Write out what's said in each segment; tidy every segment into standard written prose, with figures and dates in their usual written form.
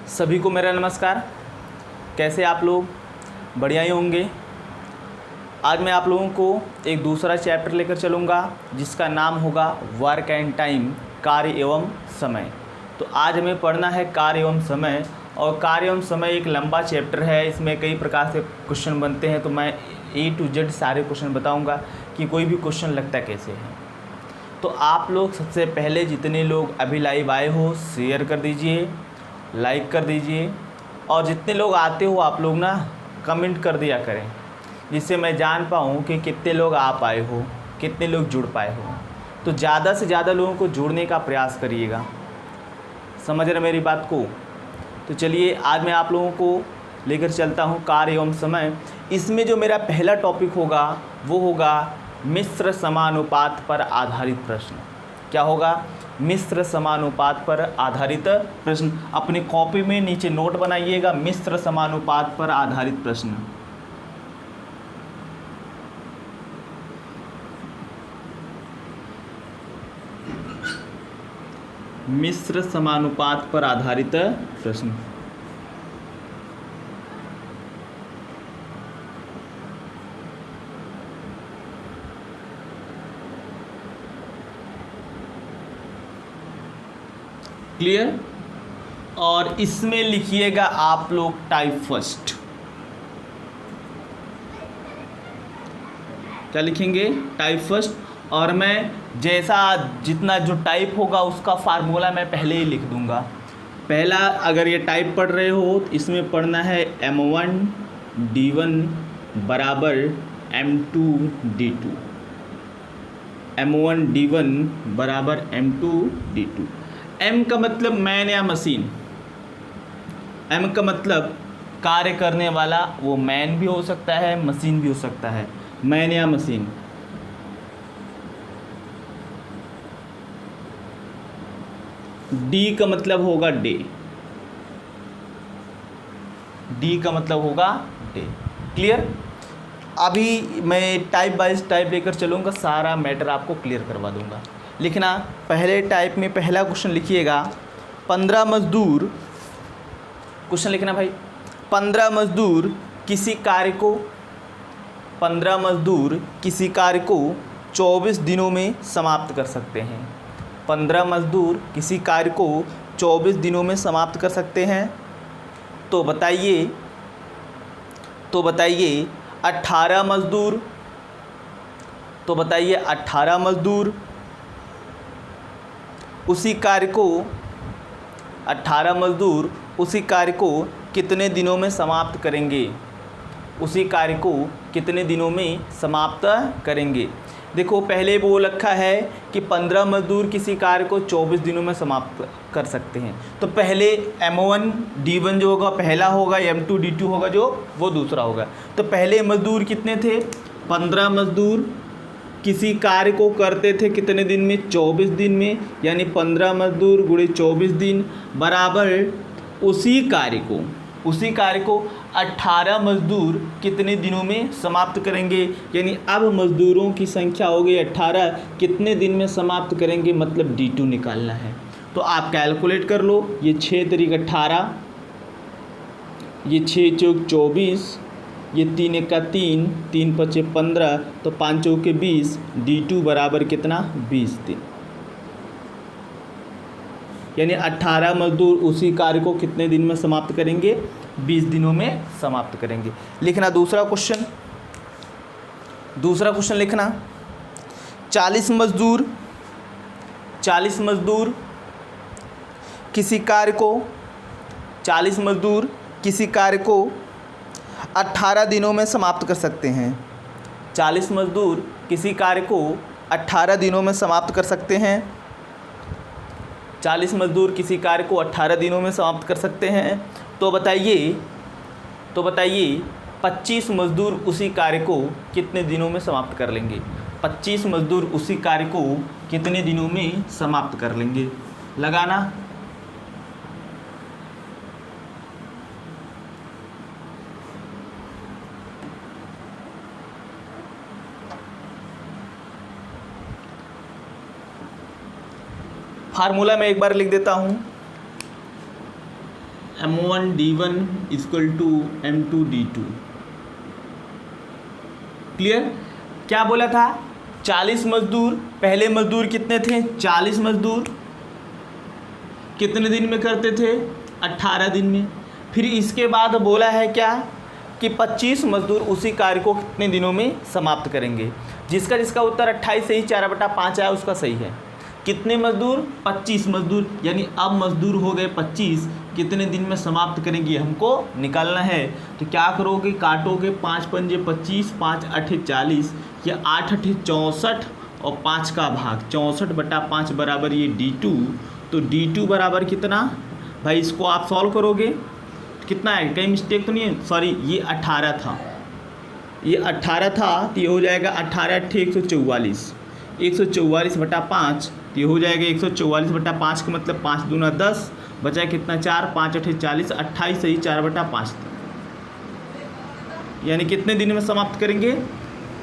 सभी को मेरा नमस्कार। कैसे आप लोग? बढ़िया ही होंगे। आज मैं आप लोगों को एक दूसरा चैप्टर लेकर चलूँगा जिसका नाम होगा वर्क एंड टाइम, कार्य एवं समय। तो आज हमें पढ़ना है कार्य एवं समय, और कार्य एवं समय एक लंबा चैप्टर है। इसमें कई प्रकार से क्वेश्चन बनते हैं, तो मैं A to Z सारे क्वेश्चन बताऊँगा कि कोई भी क्वेश्चन लगता कैसे है। तो आप लोग सबसे पहले जितने लोग अभी लाइव आए हो शेयर कर दीजिए, लाइक कर दीजिए, और जितने लोग आते हो आप लोग ना कमेंट कर दिया करें, जिससे मैं जान पाऊँ कि कितने लोग आ पाए हो, कितने लोग जुड़ पाए हो। तो ज़्यादा से ज़्यादा लोगों को जुड़ने का प्रयास करिएगा। समझ रहे मेरी बात को? तो चलिए आज मैं आप लोगों को लेकर चलता हूँ कार्य एवं समय। इसमें जो मेरा पहला टॉपिक होगा वो होगा मिश्र समानुपात पर आधारित प्रश्न। क्या होगा? मिश्र समानुपात पर आधारित प्रश्न। अपनी कॉपी में नीचे नोट बनाइएगा, मिश्र समानुपात पर आधारित प्रश्न। मिश्र समानुपात पर आधारित प्रश्न। क्लियर? और इसमें लिखिएगा आप लोग टाइप फर्स्ट। क्या लिखेंगे? Type first. और मैं जैसा जितना जो टाइप होगा उसका फार्मूला मैं पहले ही लिख दूंगा। पहला, अगर ये टाइप पढ़ रहे हो तो इसमें पढ़ना है M1D1 बराबर M2D2। M1D1 बराबर M2D2। M का मतलब मैन या मशीन। M का मतलब कार्य करने वाला, वो मैन भी हो सकता है, मशीन भी हो सकता है। मैन या मशीन। D का मतलब होगा डे। D का मतलब होगा डे। क्लियर? अभी मैं टाइप बाइज टाइप लेकर चलूँगा, सारा मैटर आपको क्लियर करवा दूँगा। लिखना, पहले टाइप में पहला क्वेश्चन लिखिएगा, 15 मजदूर। क्वेश्चन लिखना भाई, 15 मजदूर किसी कार्य को 15 मजदूर किसी कार्य को 24 दिनों में समाप्त कर सकते हैं। 15 मजदूर किसी कार्य को 24 दिनों में समाप्त कर सकते हैं। तो बताइए 18 मजदूर। तो बताइए 18 मजदूर उसी कार्य को 18 मजदूर उसी कार्य को कितने दिनों में समाप्त करेंगे? उसी कार्य को कितने दिनों में समाप्त करेंगे? देखो पहले वो रखा है कि 15 मजदूर किसी कार्य को 24 दिनों में समाप्त कर सकते हैं। तो पहले M1D1 जो होगा पहला होगा, M2D2 होगा जो वो दूसरा होगा। तो पहले मजदूर कितने थे? 15 मजदूर किसी कार्य को करते थे कितने दिन में? 24 दिन में। यानी 15 मजदूर गुणे 24 दिन बराबर उसी कार्य को 18 मजदूर कितने दिनों में समाप्त करेंगे? यानी अब मजदूरों की संख्या हो गई 18, कितने दिन में समाप्त करेंगे मतलब D2 निकालना है। तो आप कैलकुलेट कर लो, ये 6 तरीक 18, ये 6 चौक 24, ये 3 एका 3, 3 पचे 15, तो 5 चौके 20, D2 बराबर कितना? 20 दिन। यानी 18 मजदूर उसी कार्य को कितने दिन में समाप्त करेंगे? 20 दिनों में समाप्त करेंगे। लिखना दूसरा क्वेश्चन लिखना, 40 मजदूर किसी कार्य को 18 दिनों में समाप्त कर सकते हैं। 40 मजदूर किसी कार्य को 18 दिनों में समाप्त कर सकते हैं। 40 मजदूर किसी कार्य को 18 दिनों में समाप्त कर सकते हैं। तो बताइए 25 मजदूर उसी कार्य को कितने दिनों में समाप्त कर लेंगे? 25 मजदूर उसी कार्य को कितने दिनों में समाप्त कर लेंगे? लगाना। फार्मूला मैं एक बार लिख देता हूँ, M1D1 equal to M2D2। Clear? क्या बोला था? 40 मजदूर, पहले मजदूर कितने थे? 40 मजदूर कितने दिन में करते थे? 18 दिन में। फिर इसके बाद बोला है क्या कि 25 मजदूर उसी कार्य को कितने दिनों में समाप्त करेंगे। जिसका उत्तर 28 से ही 4/5 आया उसका सही है। कितने मजदूर? 25 मजदूर, यानी अब मजदूर हो गए 25, कितने दिन में समाप्त करेंगे हमको निकालना है। तो क्या करोगे? काटोगे, 5 पंजे 25, 5 8 40, या 8 8 64 और 5 का भाग 64/5 बराबर ये D2। तो D2 बराबर कितना भाई? इसको आप सॉल्व करोगे कितना है? कहीं मिस्टेक तो नहीं है? सॉरी, ये 18 था, ये 18 था, तो ये हो जाएगा 18 8 144, 144/5, तो ये हो जाएगा 144/5 का मतलब 5 दूना 10, बचा कितना? 4, 5 8 40, 28 सही 4/5, यानी कितने दिन में समाप्त करेंगे?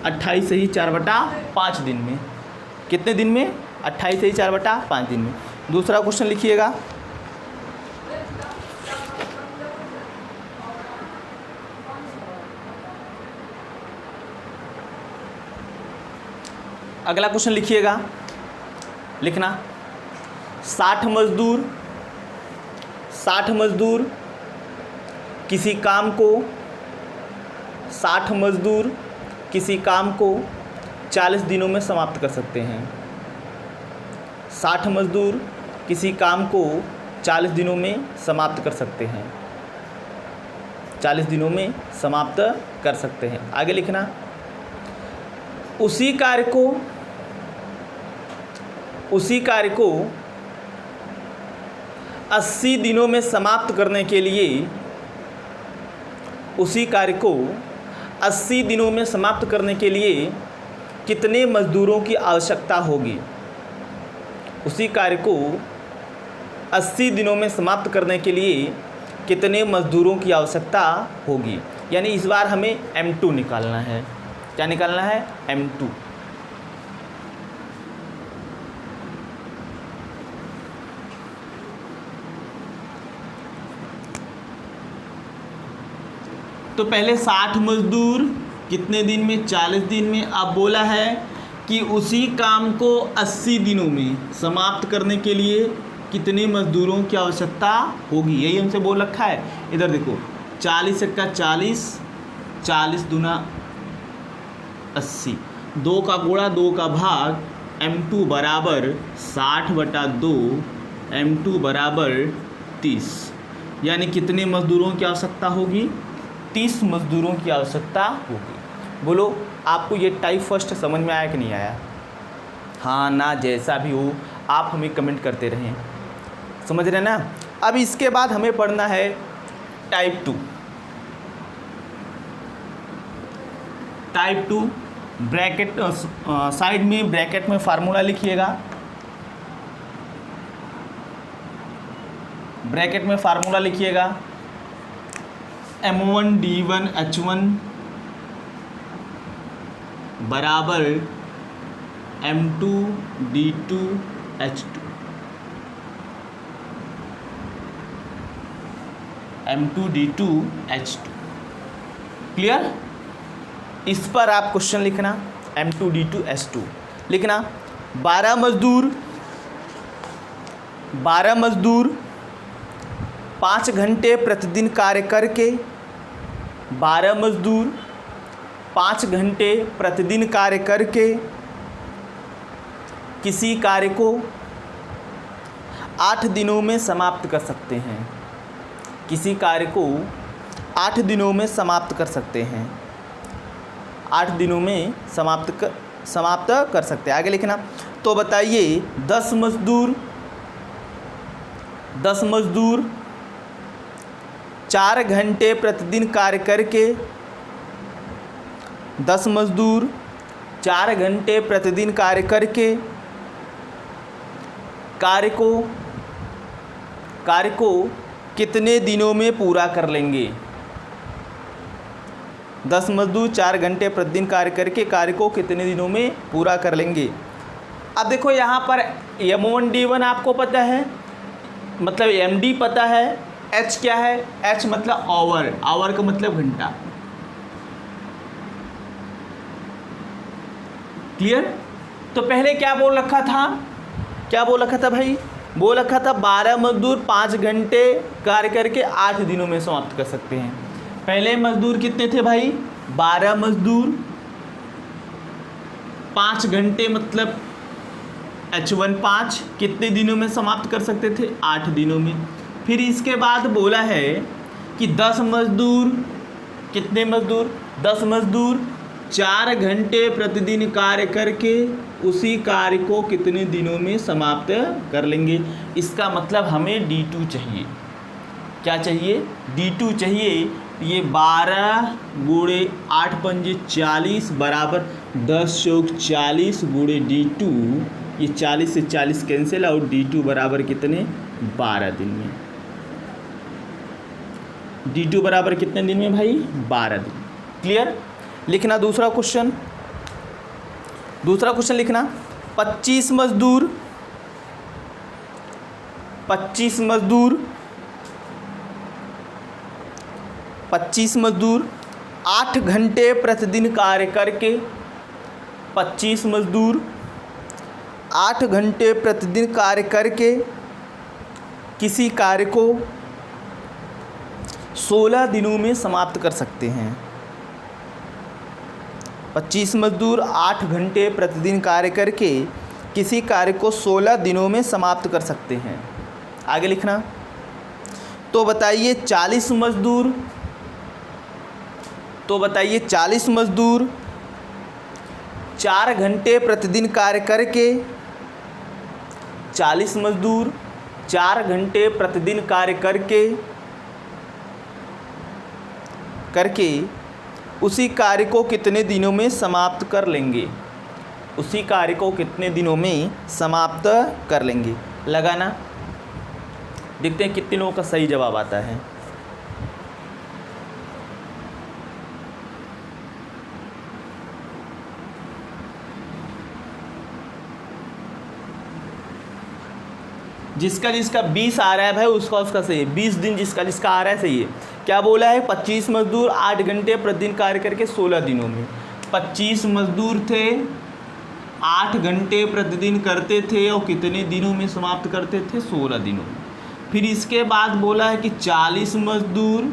28 सही 4/5 दिन में। कितने दिन में? 28 सही 4/5 दिन में। दूसरा क्वेश्चन लिखिएगा। अगला क्वेश्चन लिखिएगा, लिखना 60 मजदूर किसी काम को 60 मजदूर किसी काम को 40 दिनों में समाप्त कर सकते हैं। 60 मजदूर किसी काम को 40 दिनों में समाप्त कर सकते हैं, 40 दिनों में समाप्त कर सकते हैं। आगे लिखना, उसी कार्य को 80 दिनों में समाप्त करने के लिए, उसी कार्य को 80 दिनों में समाप्त करने के लिए कितने मजदूरों की आवश्यकता होगी। उसी कार्य को 80 दिनों में समाप्त करने के लिए कितने मजदूरों की आवश्यकता होगी। यानी इस बार हमें M2 निकालना है। क्या निकालना है? M2। तो पहले 60 मजदूर कितने दिन में? 40 दिन में। अब बोला है कि उसी काम को 80 दिनों में समाप्त करने के लिए कितने मजदूरों की आवश्यकता होगी, यही हमसे बोल रखा है। इधर देखो, 40 का 40, 40 दूना 80, 2 का गुणा 2 का भाग, M2 बराबर 60/2, M2 बराबर 30, यानी कितने मजदूरों की आवश्यकता होगी? 30 मजदूरों की आवश्यकता होगी। बोलो, आपको ये टाइप फर्स्ट समझ में आया कि नहीं आया? हाँ ना, जैसा भी हो आप हमें कमेंट करते रहें। समझ रहे ना? अब इसके बाद हमें पढ़ना है टाइप 2। टाइप 2 ब्रैकेट साइड में ब्रैकेट में फार्मूला लिखिएगा। ब्रैकेट में फार्मूला लिखिएगा, M1D1H1 बराबर M2D2H2, M2D2H2। क्लियर? इस पर आप क्वेश्चन लिखना, M2D2H2 लिखना। 12 मजदूर 5 घंटे प्रतिदिन कार्य करके, 12 मजदूर 5 घंटे प्रतिदिन कार्य करके किसी कार्य को 8 दिनों में समाप्त कर सकते हैं। किसी कार्य को 8 दिनों में समाप्त कर सकते हैं, 8 दिनों में समाप्त कर सकते हैं। आगे लिखना। तो बताइए, 10 मजदूर 4 घंटे प्रतिदिन कार्य करके, 10 मजदूर 4 घंटे प्रतिदिन कार्य करके कार्य को कितने दिनों में पूरा कर लेंगे। 10 मजदूर 4 घंटे प्रतिदिन कार्य करके कार्य को कितने दिनों में पूरा कर लेंगे। अब देखो, यहाँ पर M1D1 आपको पता है, मतलब MD पता है, एच क्या है, एच मतलब आवर, आवर का मतलब घंटा। क्लियर। तो पहले क्या बोल रखा था, क्या बोल रखा था भाई, बोल रखा था 12 मजदूर 5 घंटे कार्य करके 8 दिनों में समाप्त कर सकते हैं। पहले मजदूर कितने थे भाई, 12 मजदूर 5 घंटे मतलब H1 5 कितने दिनों में समाप्त कर सकते थे, 8 दिनों में। फिर इसके बाद बोला है कि 10 मजदूर, कितने मजदूर, 10 मजदूर 4 घंटे प्रतिदिन कार्य करके उसी कार्य को कितने दिनों में समाप्त कर लेंगे। इसका मतलब हमें D2 चाहिए। क्या चाहिए, D2 चाहिए। ये 12 गुणे 8 पंजे 40 बराबर 10 चौक 40 गुणे D2, ये 40 से 40 कैंसिल आउट, D2 बराबर कितने, 12 दिन में। D2 बराबर कितने दिन में भाई, 12 दिन। क्लियर। लिखना दूसरा क्वेश्चन, दूसरा क्वेश्चन लिखना। 25 मजदूर 25 मजदूर 25 मजदूर 8 घंटे प्रतिदिन कार्य करके, 25 मजदूर 8 घंटे प्रतिदिन कार्य करके किसी कार्य को 16 दिनों में समाप्त कर सकते हैं। 25 मजदूर 8 घंटे प्रतिदिन कार्य करके किसी कार्य को 16 दिनों में समाप्त कर सकते हैं। आगे लिखना। तो बताइए 40 मजदूर, तो बताइए 40 मजदूर 4 घंटे प्रतिदिन कार्य करके, 40 मजदूर 4 घंटे प्रतिदिन कार्य करके उसी कार्य को कितने दिनों में समाप्त कर लेंगे, उसी कार्य को कितने दिनों में समाप्त कर लेंगे। लगाना, देखते हैं कितने लोगों का सही जवाब आता है। जिसका जिसका 20 आ रहा है भाई उसका उसका सही है। 20 दिन जिसका जिसका आ रहा है सही है। क्या बोला है, 25 मजदूर 8 घंटे प्रतिदिन कार्य करके 16 दिनों में। 25 मजदूर थे, 8 घंटे प्रतिदिन करते थे और कितने दिनों में समाप्त करते थे, 16 दिनों में। फिर इसके बाद बोला है कि 40 मजदूर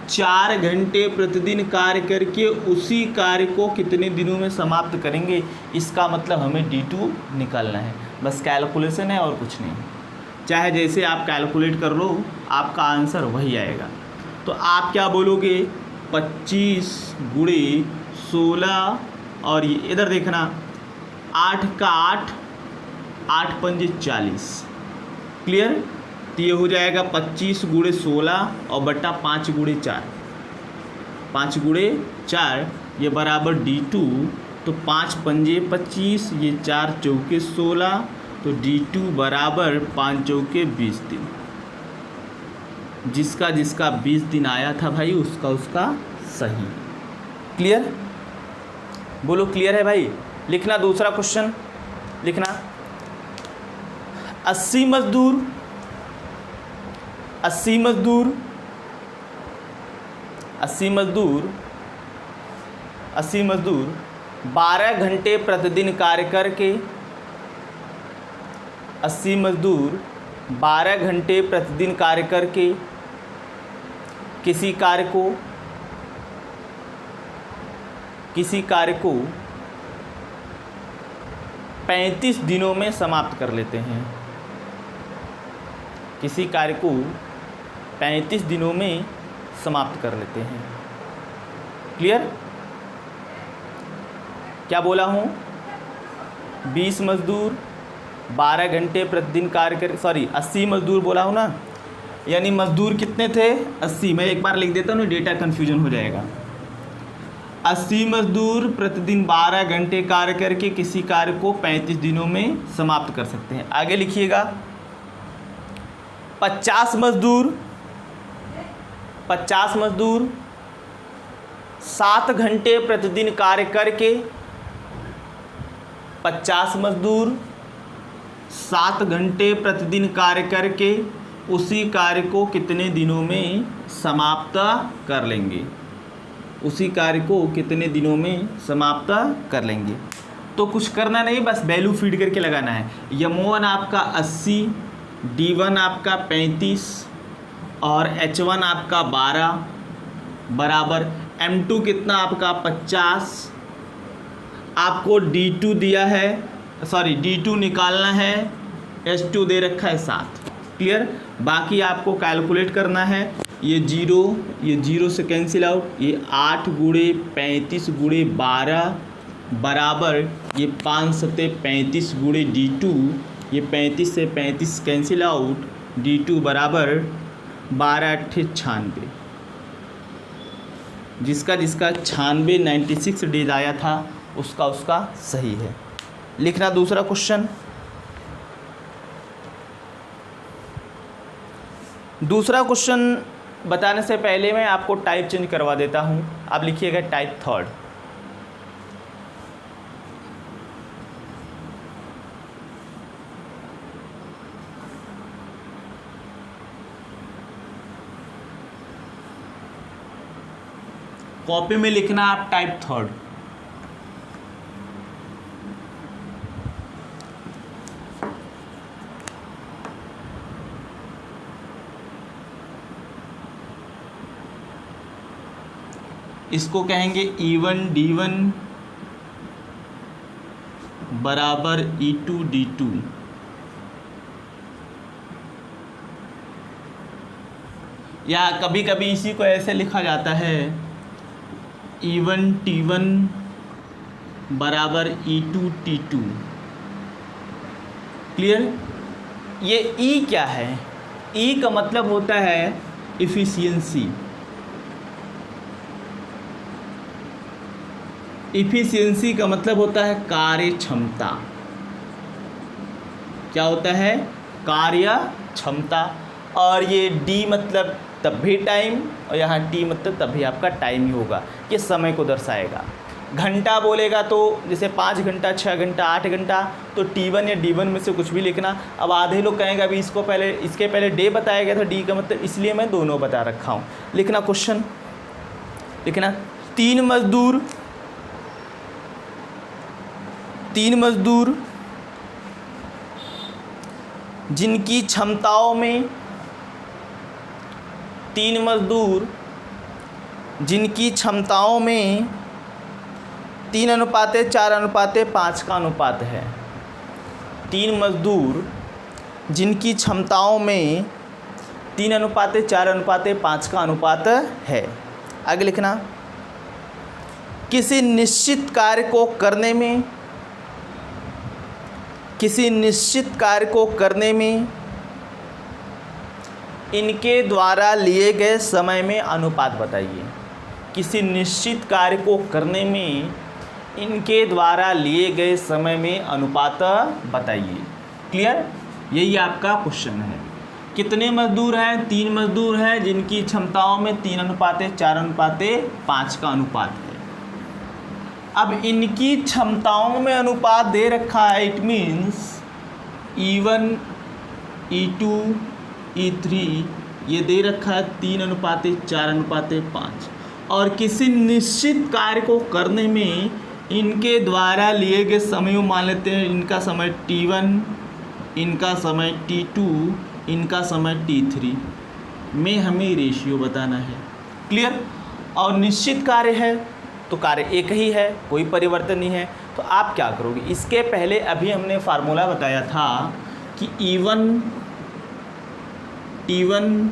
4 घंटे प्रतिदिन कार्य करके उसी कार्य को कितने दिनों में समाप्त करेंगे। इसका मतलब हमें D2 निकालना है। बस कैलकुलेशन है और कुछ नहीं। चाहे जैसे आप कैलकुलेट कर लो, आपका आंसर वही आएगा। तो आप क्या बोलोगे, 25 गुणे 16 और ये इधर देखना 8 का 8, 8 पंजे 40। क्लियर। तो ये हो जाएगा 25 गुणे 16 और बट्टा 5 गुणे 4, 5 गुणे 4 ये बराबर D2। तो 5 पंजे 25, ये 4 चौके 16, तो D2 बराबर 5 चौके 20 दिन। जिसका जिसका 20 दिन आया था भाई उसका उसका सही। क्लियर, बोलो क्लियर है भाई। लिखना दूसरा क्वेश्चन, लिखना 80 मजदूर 80 मजदूर 80 मजदूर 80 मजदूर 12 घंटे प्रतिदिन कार्य करके, 80 मजदूर 12 घंटे प्रतिदिन कार्य करके किसी कार्य को 35 दिनों में समाप्त कर लेते हैं। किसी कार्य को 35 दिनों में समाप्त कर लेते हैं। क्लियर। क्या बोला हूँ, 20 मजदूर 12 घंटे प्रतिदिन कार्य कर, 80 मजदूर बोला हूँ ना, यानी मजदूर कितने थे, 80। मैं एक बार लिख देता हूँ, डेटा कन्फ्यूजन हो जाएगा। 80 मजदूर प्रतिदिन 12 घंटे कार्य करके किसी कार्य को 35 दिनों में समाप्त कर सकते हैं। आगे लिखिएगा 50 मजदूर 7 घंटे प्रतिदिन कार्य करके, 50 मजदूर 7 घंटे प्रतिदिन कार्य करके उसी कार्य को कितने दिनों में समाप्त कर लेंगे, उसी कार्य को कितने दिनों में समाप्त कर लेंगे। तो कुछ करना नहीं, बस वैल्यू फीड करके लगाना है। M1 आपका 80, D1 आपका 35 और H1 आपका 12 बराबर M2 कितना आपका 50। आपको D2 दिया है, सॉरी D2 निकालना है, H2 दे रखा है 7। क्लियर। बाकी आपको कैलकुलेट करना है। ये जीरो से कैंसिल आउट, ये 8 गुणे 35 गुणे 12 बराबर ये 5 सत्ते 35 गुणे D2, ये 35 से 35 कैंसिल आउट, D2 बराबर 12 अट्ठे 96। जिसका 96 96 डेज आया था उसका सही है। लिखना दूसरा क्वेश्चन। दूसरा क्वेश्चन बताने से पहले मैं आपको टाइप चेंज करवा देता हूँ। आप लिखिएगा टाइप थर्ड। कॉपी में लिखना आप टाइप थर्ड। इसको कहेंगे E1 D1 बराबर E2 D2। या कभी कभी इसी को ऐसे लिखा जाता है E1 T1 बराबर E2 T2। क्लियर। ये E क्या है? E का मतलब होता है इफ़िशियंसी। इफ़िशियंसी का मतलब होता है कार्य क्षमता। क्या होता है? कार्य क्षमता। और ये D मतलब तब भी टाइम, और यहाँ T मतलब तब भी आपका टाइम ही होगा, ये समय को दर्शाएगा। घंटा बोलेगा तो जैसे 5 घंटा 6 घंटा 8 घंटा, तो T1 या D1 में से कुछ भी लिखना। अब आधे लोग कहेंगे अभी इसके पहले डे बताया गया था, D का मतलब, इसलिए मैं दोनों बता रखा हूँ। लिखना क्वेश्चन, लिखना तीन मजदूर जिनकी क्षमताओं में 3:4:5 का अनुपात है। 3 मजदूर जिनकी क्षमताओं में 3:4:5 का अनुपात है। आगे लिखना किसी निश्चित कार्य को करने में इनके द्वारा लिए गए समय में अनुपात बताइए। किसी निश्चित कार्य को करने में इनके द्वारा लिए गए समय में अनुपात बताइए। क्लियर। यही आपका क्वेश्चन है। कितने मजदूर हैं? 3 मजदूर हैं जिनकी क्षमताओं में 3:4:5 का अनुपात है। अब इनकी क्षमताओं में अनुपात दे रखा है, it means E1 E2 E3 ये दे रखा है 3:4:5। और किसी निश्चित कार्य को करने में इनके द्वारा लिए गए समय मान लेते हैं, इनका समय T1, इनका समय T2, इनका समय T3 में हमें रेशियो बताना है। क्लियर। और निश्चित कार्य है तो कार्य एक ही है, कोई परिवर्तन नहीं है। तो आप क्या करोगे? इसके पहले अभी हमने फार्मूला बताया था कि E1 T1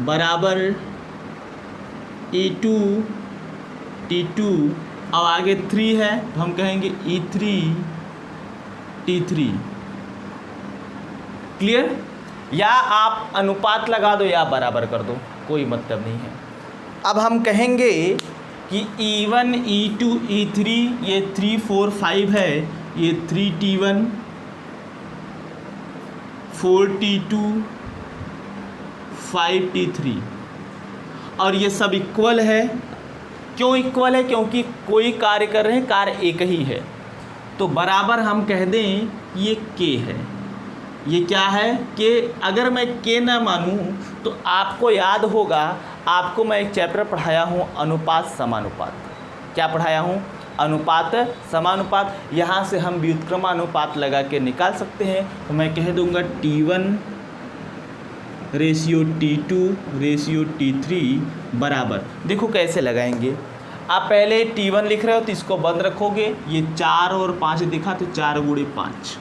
बराबर E2 T2, अब आगे 3 है तो हम कहेंगे E3 T3। क्लियर। या आप अनुपात लगा दो या बराबर कर दो, कोई मतलब नहीं है। अब हम कहेंगे कि E1 E2 E3 ये 3 4 5 है, ये 3T1 4T2 5T3 और ये सब इक्वल है। क्यों इक्वल है? क्योंकि कोई कार्य कर रहे हैं, कार्य एक ही है। तो बराबर हम कह दें ये K है। ये क्या है कि अगर मैं के ना मानूँ तो आपको याद होगा, आपको मैं एक चैप्टर पढ़ाया हूँ अनुपात समानुपात। क्या पढ़ाया हूँ? अनुपात समानुपात। यहाँ से हम व्युत्क्रमानुपात लगा के निकाल सकते हैं। तो मैं कह दूँगा T1 ratio T2 ratio T3 बराबर, देखो कैसे लगाएंगे। आप पहले T1 लिख रहे हो तो इसको बंद रखोगे, ये 4 और 5 दिखा तो 4 गुणे 5।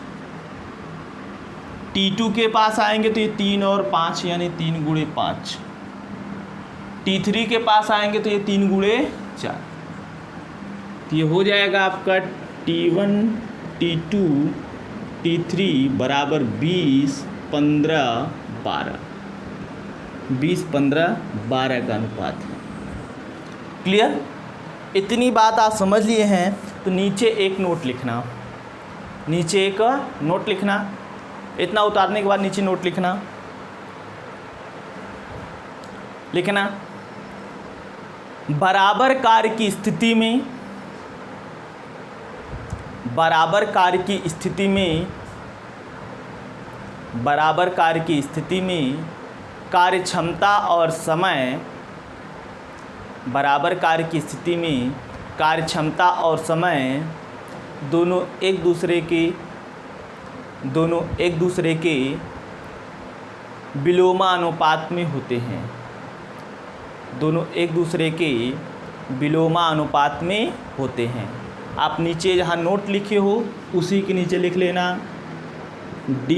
T2 के पास आएंगे तो ये 3 और 5 यानी 3 गुणे 5। T3 के पास आएंगे तो ये 3 गुणे 4। तो ये हो जाएगा आपका T1 T2 T3 बराबर 20 15 12। 20 15 12 का अनुपात है। क्लियर? इतनी बात आप समझ लिए हैं तो नीचे एक नोट लिखना, नीचे एक नोट लिखना। इतना उतारने के बाद नीचे नोट लिखना, बराबर कार्य की स्थिति में, बराबर कार्य की स्थिति में, बराबर कार्य की स्थिति में कार्य क्षमता और समय, बराबर कार्य की स्थिति में कार्य क्षमता और समय दोनों एक दूसरे के विलोमानुपात में होते हैं। दोनों एक दूसरे के विलोमानुपात में होते हैं। आप नीचे जहाँ नोट लिखे हो उसी के नीचे लिख लेना, D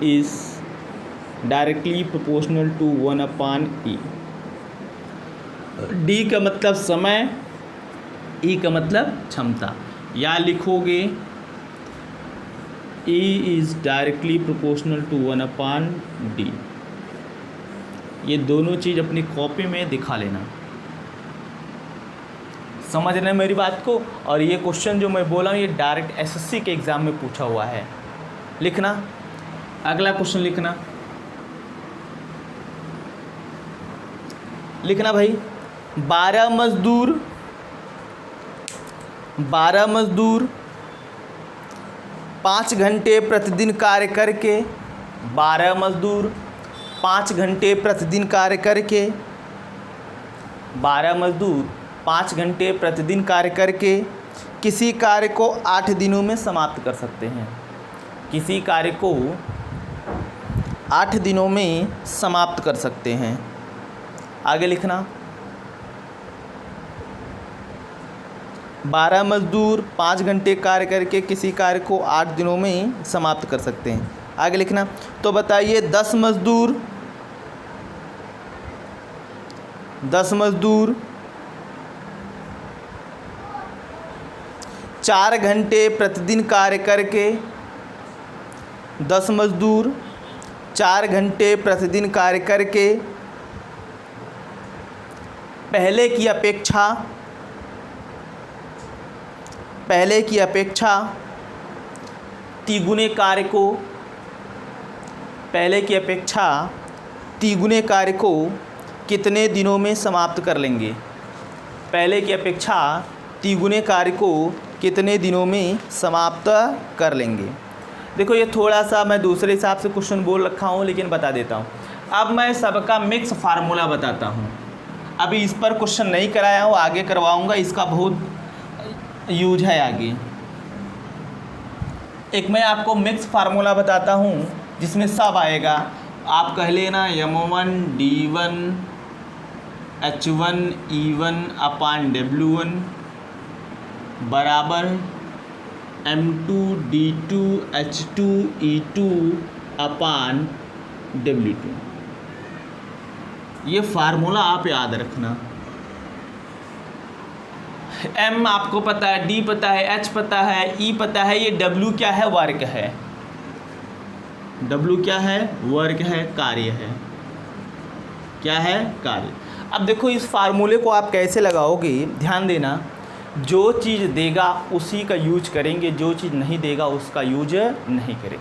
is directly proportional to 1/E। D का मतलब समय, E का मतलब क्षमता। या लिखोगे E is directly proportional to 1/D। ये दोनों चीज़ अपनी कॉपी में दिखा लेना। समझ रहे हैं मेरी बात को? और ये क्वेश्चन जो मैं बोला हूँ ये डायरेक्ट एसएससी के एग्ज़ाम में पूछा हुआ है। लिखना, अगला क्वेश्चन लिखना भाई। 12 मजदूर 5 घंटे प्रतिदिन कार्य करके, 12 मजदूर 5 घंटे प्रतिदिन कार्य करके, 12 मजदूर 5 घंटे प्रतिदिन कार्य करके किसी कार्य को 8 दिनों में समाप्त कर सकते हैं। किसी कार्य को 8 दिनों में समाप्त कर सकते हैं। आगे लिखना, 12 मजदूर 5 घंटे कार्य करके किसी कार्य को 8 दिनों में समाप्त कर सकते हैं। आगे लिखना, तो बताइए 10 मजदूर 4 घंटे प्रतिदिन कार्य करके, 10 मजदूर 4 घंटे प्रतिदिन कार्य करके पहले की अपेक्षा तिगुने कार्य को कितने दिनों में समाप्त कर लेंगे? पहले की अपेक्षा तिगुने कार्य को कितने दिनों में समाप्त कर लेंगे? देखो ये थोड़ा सा मैं दूसरे हिसाब से क्वेश्चन बोल रखा हूँ, लेकिन बता देता हूँ। अब मैं सबका मिक्स फार्मूला बताता हूँ। अभी इस पर क्वेश्चन नहीं कराया हूँ, आगे करवाऊँगा, इसका बहुत यूज है आगे। एक मैं आपको मिक्स फार्मूला बताता हूँ जिसमें सब आएगा। आप कह लेना M1 D1 H1 E1/W1 बराबर M2 D2 H2 E2/W2। ये फार्मूला आप याद रखना। M आपको पता है, D पता है, H पता है, E पता है, ये W क्या है? वर्क है। W क्या है? वर्क है, कार्य है। क्या है? कार्य। अब देखो इस फार्मूले को आप कैसे लगाओगे, ध्यान देना। जो चीज़ देगा उसी का यूज करेंगे, जो चीज़ नहीं देगा उसका यूज नहीं करेंगे।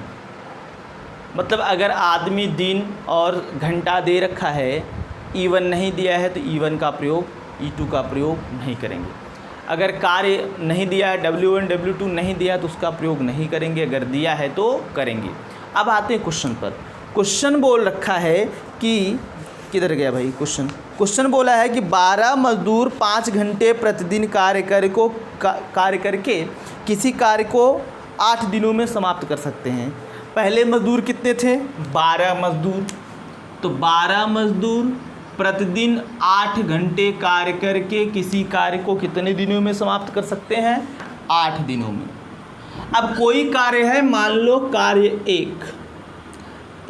मतलब अगर आदमी दिन और घंटा दे रखा है, E1 नहीं दिया है तो E1 का प्रयोग, E2 का प्रयोग नहीं करेंगे। अगर कार्य नहीं दिया है, W1 W2 नहीं दिया है तो उसका प्रयोग नहीं करेंगे, अगर दिया है तो करेंगे। अब आते हैं क्वेश्चन पर। क्वेश्चन बोल रखा है कि किधर गया भाई क्वेश्चन बोला है कि 12 मजदूर 5 घंटे प्रतिदिन कार्य करके किसी कार्य को 8 दिनों में समाप्त कर सकते हैं। पहले मजदूर कितने थे? 12 मजदूर। तो 12 मजदूर प्रतिदिन 8 घंटे कार्य करके किसी कार्य को कितने दिनों में समाप्त कर सकते हैं? 8 दिनों में। अब कोई कार्य है, मान लो कार्य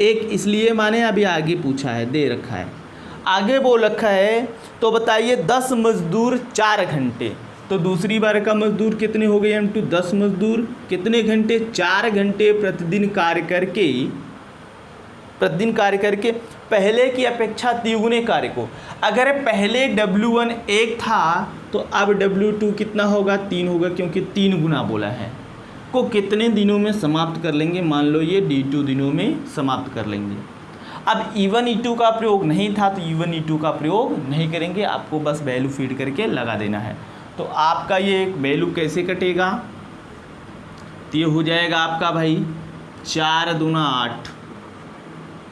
एक इसलिए माने अभी आगे पूछा है, दे रखा है, आगे बोल रखा है। तो बताइए 10 मजदूर 4 घंटे, तो दूसरी बार का मजदूर कितने हो गए? M2 10 मजदूर कितने घंटे? 4 घंटे प्रतिदिन कार्य करके पहले की अपेक्षा तिगुने कार्य को। अगर पहले W1 1 था तो अब W2 कितना होगा? 3 होगा, क्योंकि 3 गुना बोला है। को कितने दिनों में समाप्त कर लेंगे? मान लो ये D2 दिनों में समाप्त कर लेंगे। अब E1 E2 का प्रयोग नहीं था तो E1 E2 का प्रयोग नहीं करेंगे, आपको बस वैल्यू फीड करके लगा देना है। तो आपका ये वैल्यू कैसे कटेगा? तो ये हो जाएगा आपका भाई 4 दूना 8,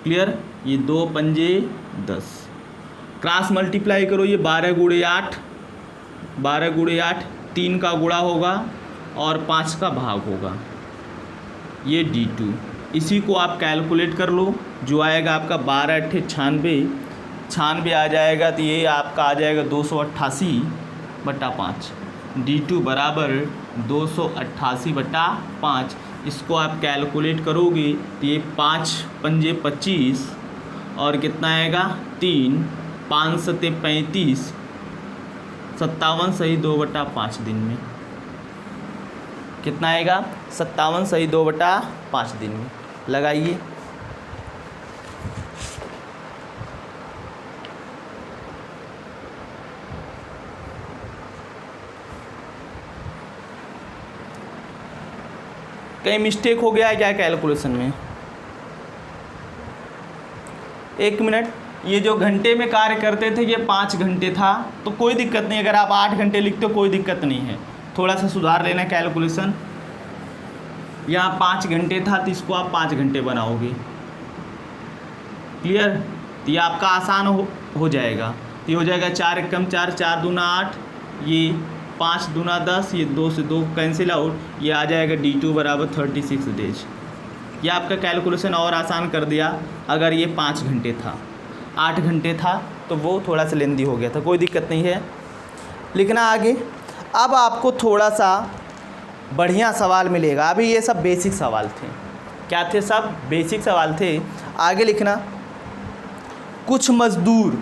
क्लियर? ये 2 पंजे 10, क्रॉस मल्टीप्लाई करो, ये 12 गुणे 8, 3 का गुणा होगा और 5 का भाग होगा, ये D2। इसी को आप कैलकुलेट कर लो, जो आएगा आपका 12 अट्ठे 96 आ जाएगा। तो ये आपका आ जाएगा 288/5। D2 बराबर 288/5। इसको आप कैलकुलेट करोगे तो ये 5 पंजे 25 और कितना आएगा? 3, 5 सत्ते 35, 57 सही 2/5 दिन में कितना आएगा? 57 सही 2/5 दिन में। लगाइए। कहीं मिस्टेक हो गया है क्या कैलकुलेशन में? 1 मिनट। ये जो घंटे में कार्य करते थे ये 5 घंटे था, तो कोई दिक्कत नहीं। अगर आप 8 घंटे लिखते हो कोई दिक्कत नहीं है, थोड़ा सा सुधार लेना कैलकुलेशन। यहाँ 5 घंटे था तो इसको आप 5 घंटे बनाओगे, क्लियर? तो ये आपका आसान हो जाएगा। तो ये हो जाएगा 4 एकम 4, 4 दूना 8, ये 5 दूना 10, ये 2 से 2 कैंसिल आउट, ये आ जाएगा D2 बराबर 36 डेज। ये आपका कैलकुलेशन और आसान कर दिया। अगर ये 5 घंटे था, 8 घंटे था तो वो थोड़ा सा लेंदी हो गया था, कोई दिक्कत नहीं है। लिखना आगे। अब आपको थोड़ा सा बढ़िया सवाल मिलेगा। अभी ये सब बेसिक सवाल थे। क्या थे? सब बेसिक सवाल थे। आगे लिखना, कुछ मजदूर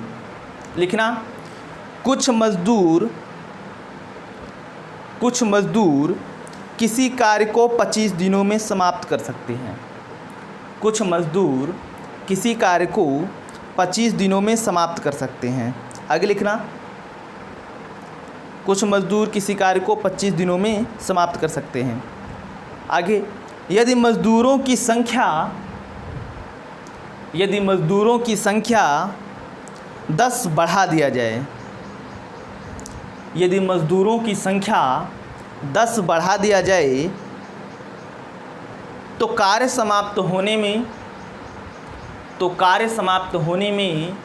लिखना, कुछ मजदूर किसी कार्य को 25 दिनों में समाप्त कर सकते हैं। कुछ मजदूर किसी कार्य को 25 दिनों में समाप्त कर सकते हैं। आगे लिखना, कुछ मजदूर किसी कार्य को 25 दिनों में समाप्त कर सकते हैं। आगे, यदि मजदूरों की संख्या 10 बढ़ा दिया जाए, यदि मजदूरों की संख्या 10 बढ़ा दिया जाए तो कार्य समाप्त होने में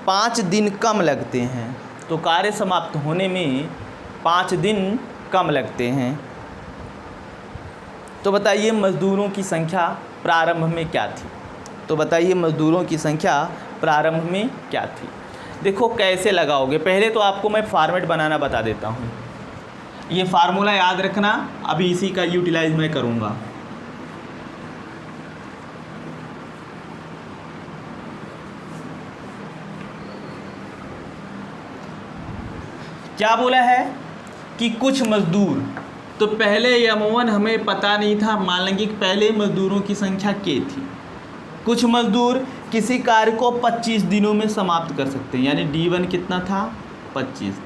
5 दिन कम लगते हैं। तो कार्य समाप्त होने में 5 दिन कम लगते हैं। तो बताइए मजदूरों की संख्या प्रारंभ में क्या थी? तो बताइए मजदूरों की संख्या प्रारंभ में क्या थी? देखो कैसे लगाओगे। पहले तो आपको मैं फॉर्मेट बनाना बता देता हूँ। ये फार्मूला याद रखना, अभी इसी का यूटिलाइज मैं करूँगा। क्या बोला है कि कुछ मजदूर, तो पहले M1 हमें पता नहीं था, मान लेंगे कि पहले मजदूरों की संख्या K थी। कुछ मजदूर किसी कार्य को 25 दिनों में समाप्त कर सकते हैं, यानी D1 कितना था? 25 दिन।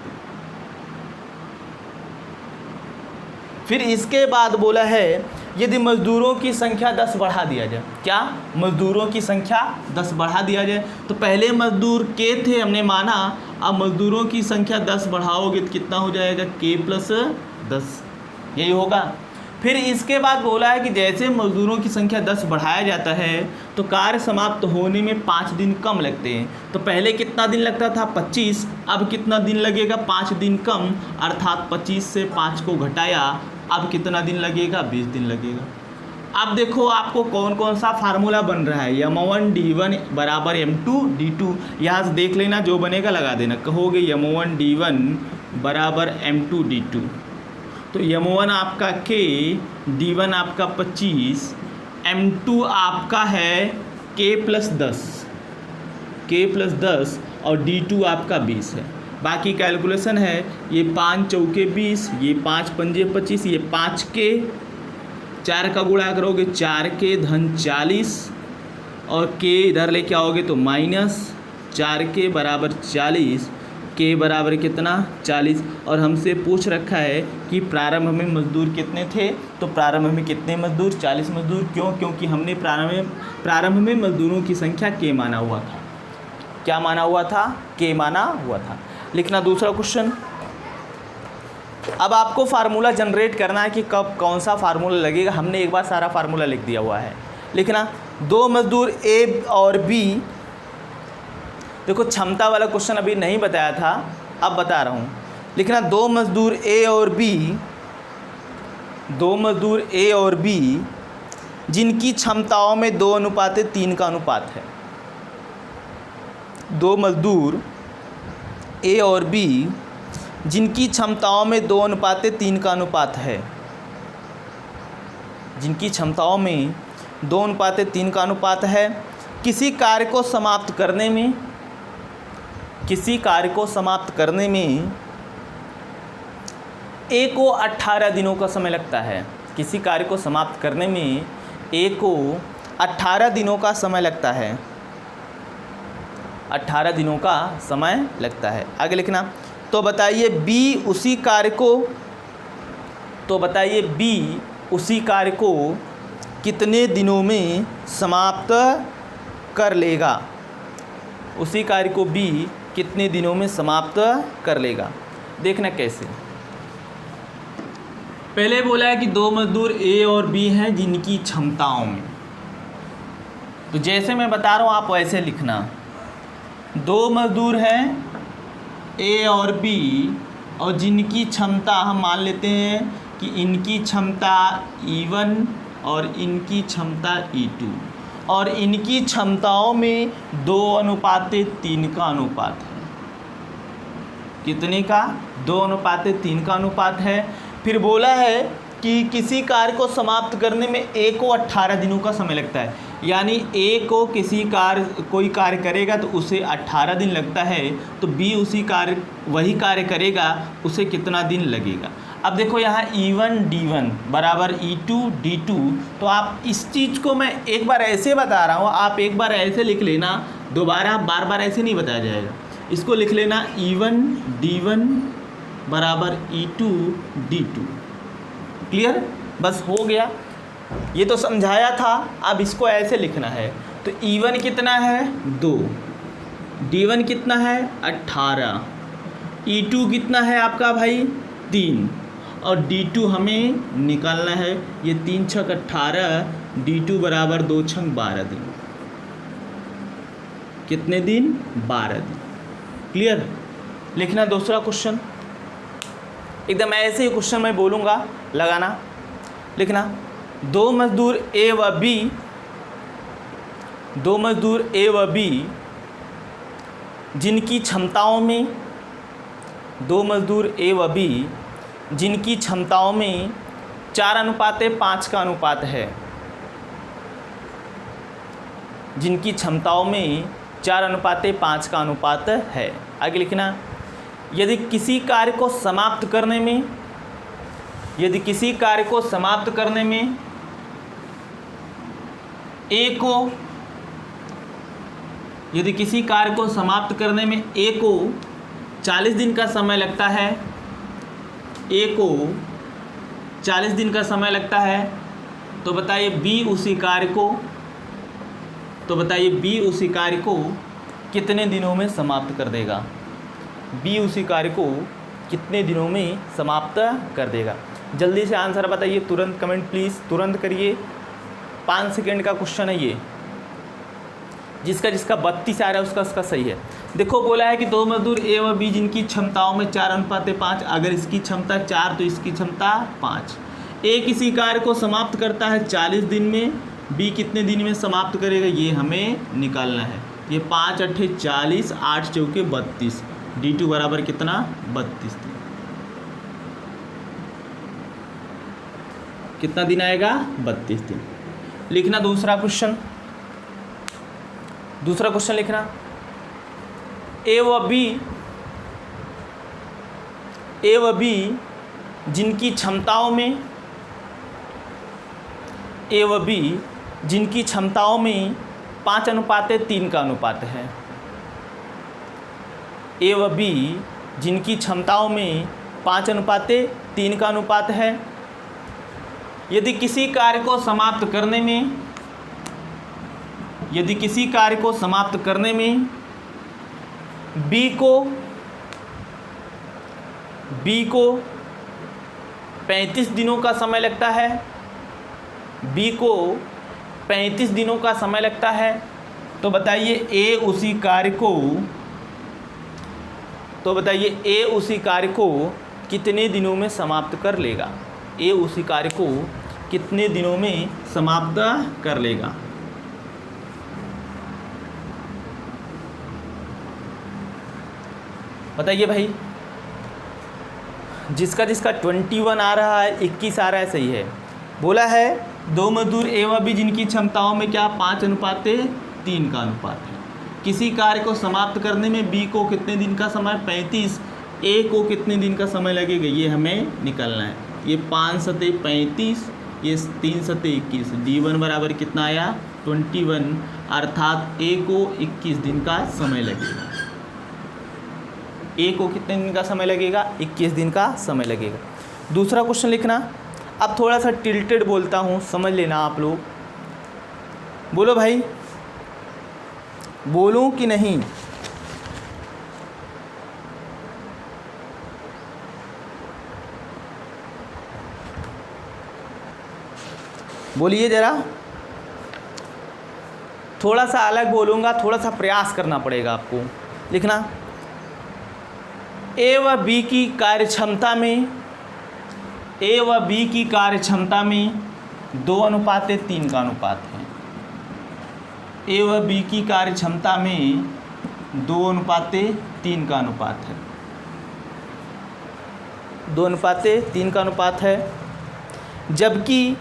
फिर इसके बाद बोला है यदि मजदूरों की संख्या 10 बढ़ा दिया जाए। क्या? मजदूरों की संख्या 10 बढ़ा दिया जाए। तो पहले मजदूर K थे, हमने माना, अब मजदूरों की संख्या 10 बढ़ाओगे तो कितना हो जाएगा? K + 10, यही होगा। फिर इसके बाद बोला है कि जैसे मजदूरों की संख्या 10 बढ़ाया जाता है तो कार्य समाप्त होने में 5 दिन कम लगते हैं। तो पहले कितना दिन लगता था 25, अब कितना दिन लगेगा 5 दिन कम, अर्थात 25 से 5 को घटाया, अब कितना दिन लगेगा 20 दिन लगेगा। अब देखो आपको कौन कौन सा फार्मूला बन रहा है, m1 d1 बराबर m2 d2, यहाँ से देख लेना, जो बनेगा लगा देना। कहोगे m1 d1 बराबर m2 d2, तो m1 आपका k, d1 आपका 25, m2 आपका है k प्लस 10 और d2 आपका 20 है। बाकी कैलकुलेशन है, ये 5 चौके 20, ये 5 पंजे 25, ये 5k, 4 का गुणा करोगे 4k धन 40 और k इधर लेके आओगे तो माइनस 4k बराबर 40, k बराबर कितना 40। और हमसे पूछ रखा है कि प्रारंभ में मजदूर कितने थे, तो प्रारंभ में कितने मजदूर 40 मजदूर। क्यों? क्योंकि हमने प्रारंभ में मजदूरों की संख्या k माना हुआ था। क्या माना हुआ था? k माना हुआ था। लिखना दूसरा क्वेश्चन। अब आपको फार्मूला जनरेट करना है कि कब कौन सा फार्मूला लगेगा। हमने एक बार सारा फार्मूला लिख दिया हुआ है। लिखना 2 मजदूर A और B, देखो क्षमता वाला क्वेश्चन अभी नहीं बताया था, अब बता रहा हूँ। लिखना 2 मजदूर A और B जिनकी क्षमताओं में 2:3 का अनुपात है। 2 मजदूर A और B जिनकी क्षमताओं में 2:3 का अनुपात है, जिनकी क्षमताओं में 2:3 का अनुपात है, किसी कार्य को समाप्त करने में A को 18 दिनों का समय लगता है। किसी कार्य को समाप्त करने में A को 18 दिनों का समय लगता है, 18 दिनों का समय लगता है। आगे लिखना, तो बताइए B उसी कार्य को कितने दिनों में समाप्त कर लेगा। उसी कार्य को B कितने दिनों में समाप्त कर लेगा। देखना कैसे। पहले बोला है कि 2 मजदूर A और B हैं जिनकी क्षमताओं में, तो जैसे मैं बता रहा हूँ आप वैसे लिखना। 2 मजदूर हैं A और B और जिनकी क्षमता हम मान लेते हैं कि इनकी क्षमता E1 और इनकी क्षमता E2, और इनकी क्षमताओं में 2:3 का अनुपात है। कितने का? 2:3 का अनुपात है। फिर बोला है कि किसी कार्य को समाप्त करने में A को 18 दिनों का समय लगता है, यानी A को कोई कार्य करेगा तो उसे 18 दिन लगता है, तो B वही कार्य करेगा, उसे कितना दिन लगेगा। अब देखो यहाँ E1 D1 बराबर E2 D2, तो आप इस चीज़ को मैं एक बार ऐसे बता रहा हूँ, आप एक बार ऐसे लिख लेना, दोबारा बार बार ऐसे नहीं बताया जाएगा। इसको लिख लेना E1 D1 बराबर E2 D2। क्लियर? बस हो गया, ये तो समझाया था। अब इसको ऐसे लिखना है, तो E1 कितना है 2, D1 कितना है 18, E2 कितना है आपका भाई 3, और D2 हमें निकालना है। ये 3 छक 18, D2 बराबर 2 छक 12 दिन। कितने दिन? 12 दिन। क्लियर? लिखना दूसरा क्वेश्चन। एकदम ऐसे ही क्वेश्चन मैं बोलूँगा, लगाना। लिखना 2 मजदूर A व B जिनकी क्षमताओं में 2 मजदूर A व B जिनकी क्षमताओं में 4:5 का अनुपात है, जिनकी क्षमताओं में 4:5 का अनुपात है। आगे लिखना, यदि किसी कार्य को समाप्त करने में A को 40 दिन का समय लगता है, A को 40 दिन का समय लगता है, तो बताइए B उसी कार्य को कितने दिनों में समाप्त कर देगा। B उसी कार्य को कितने दिनों में समाप्त कर देगा। जल्दी से आंसर बताइए, तुरंत कमेंट प्लीज़, तुरंत करिए। 5 सेकेंड का क्वेश्चन है ये। जिसका 32 आ रहा है उसका सही है। देखो बोला है कि दो मजदूर ए व बी जिनकी क्षमताओं में 4:5, अगर इसकी क्षमता 4 तो इसकी क्षमता 5। ए किसी कार्य को समाप्त करता है 40 दिन में, बी कितने दिन में समाप्त करेगा ये हमें निकालना है। ये 5 × 8 = 40, 8 × 4 = 32, D2 बराबर कितना 32 दिन। कितना दिन आएगा 32 दिन। लिखना दूसरा क्वेश्चन लिखना। ए व बी जिनकी क्षमताओं में 5:3 का अनुपात है। ए व बी जिनकी क्षमताओं में 5:3 का अनुपात है। यदि किसी कार्य को समाप्त करने में बी को 35 दिनों का समय लगता है, तो बताइए ए उसी कार्य को कितने दिनों में समाप्त कर लेगा। ए उसी कार्य को कितने दिनों में समाप्त कर लेगा। बताइए भाई। जिसका 21 आ रहा है, 21 आ रहा है, सही है। बोला है दो मजदूर ए व बी जिनकी क्षमताओं में क्या 5:3 का अनुपात है। किसी कार्य को समाप्त करने में बी को कितने दिन का समय 35, ए को कितने दिन का समय लगेगा ये हमें निकालना है। ये 5 × 7 = 35, ये 3 × 7 = 21, D1 बराबर कितना आया 21, अर्थात ए को 21 दिन का समय लगेगा। ए को कितने दिन का समय लगेगा 21 दिन का समय लगेगा। दूसरा क्वेश्चन लिखना। अब थोड़ा सा टिल्टेड बोलता हूँ, समझ लेना आप लोग। बोलो भाई, बोलूं कि नहीं? बोलिए ज़रा। थोड़ा सा अलग बोलूँगा, थोड़ा सा प्रयास करना पड़ेगा आपको। लिखना। ए व बी की कार्यक्षमता में 2:3 का अनुपात है। ए व बी की कार्यक्षमता में 2:3 का अनुपात है। 2:3 का अनुपात है। जबकि